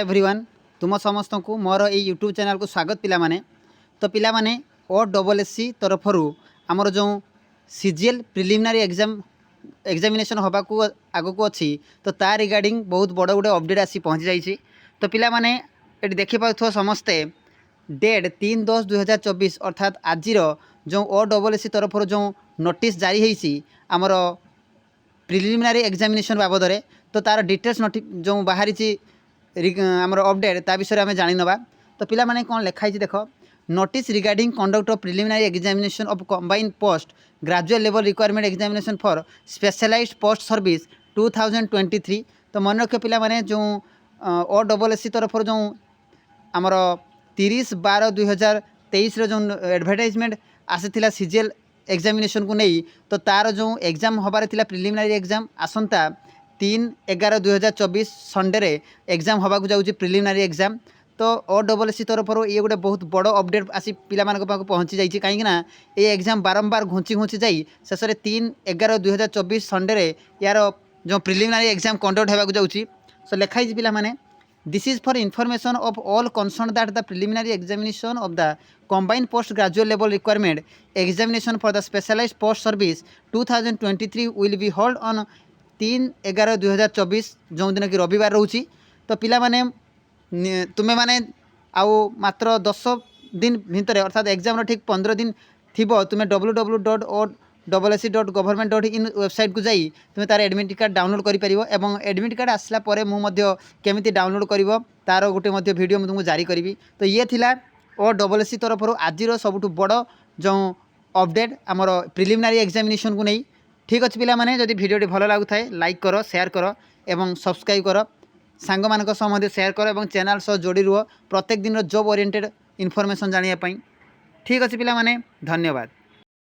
Everyone तुम समस्त को मोर ये यूट्यूब चैनल को स्वागत पिला माने। तो पिला माने OSSC तरफ आमर जो सीजीएल प्रिलिमिनारी एग्जामिनेशन हवा को आग को अच्छी तो ता रिगार्डिंग बहुत बड़ गोटे अपडेट आसी पहुँची जाइए। तो पिला माने ये देखिपे समस्ते डेट 3/10/2024 अर्थात आज जो OSSC तरफ जो नोटिस जारी होती आमर प्रिलिमिनारी एग्जामिनेशन बाबद में तो तार डिटेल्स जो बाहरी आमर अपडेट ता विषय में जानी नवा। तो पिला माने कौन लिखाई देख notice regarding conduct of preliminary examination of combined post graduate level requirement examination for specialised post service 2023। तो मन रख पिला माने जो OSSC तरफ जो आमर 30/12/2023 जो एडवर्टाइजमेंट आसाला सीजीएल एग्जामिनेशन को नहीं तो तार जो एग्जाम हबार थिला प्रिलिमिनरी एग्जाम आसंता 3/11/2024 संडे एग्जाम हवा जाऊँगी प्रिलिमिनरी एग्जाम। तो OSSC तरफ ये गोटे बहुत बड़ अपडेट आसी पिला पहुँची जाइए कहीं ये एग्जाम बारंबार घुंची घुंची जाई शेष में 3/11/2024 संडे यार जो प्रिलिमिनरी एग्जाम कंडक्ट होगा जाऊँगी। सो लिखाई पिला माने this is for information of all concern that the preliminary examination of the combined post graduate level requirement examination for the specialized post service 2023 will be held on 3/11/2024 जो दिन कि रविवार रोची। तो पिला माने तुम्हें माने आउ मात्र 10 दिन भितर अर्थात एग्जाम ठीक 15 दिन थी तुम्हें www.ossc.government.in वेबसाइट को जाई तुम्हें तार एडमिट कार्ड डाउनलोड करें और एडमिट कार्ड आसला परे मुझे केमिति डाउनलोड कर तार गोटे वीडियो तुमको जारी करी। तो ये थिला OSSC तरफ आज सबुठ बड़ जो अपडेट आमर प्रिलिमिनरी एग्जामिनेशन को नहीं। ठीक अच्छे पिला माने जदि वीडियो भल लगुता है लाइक कर शेयर कर एवं सब्सक्राइब कर सांग मान शेयर कर और चैनल सह जोड़ी रुह प्रत्येक दिन जॉब ओरिएंटेड इनफॉरमेशन जानापी। ठीक अच्छे पिला माने धन्यवाद।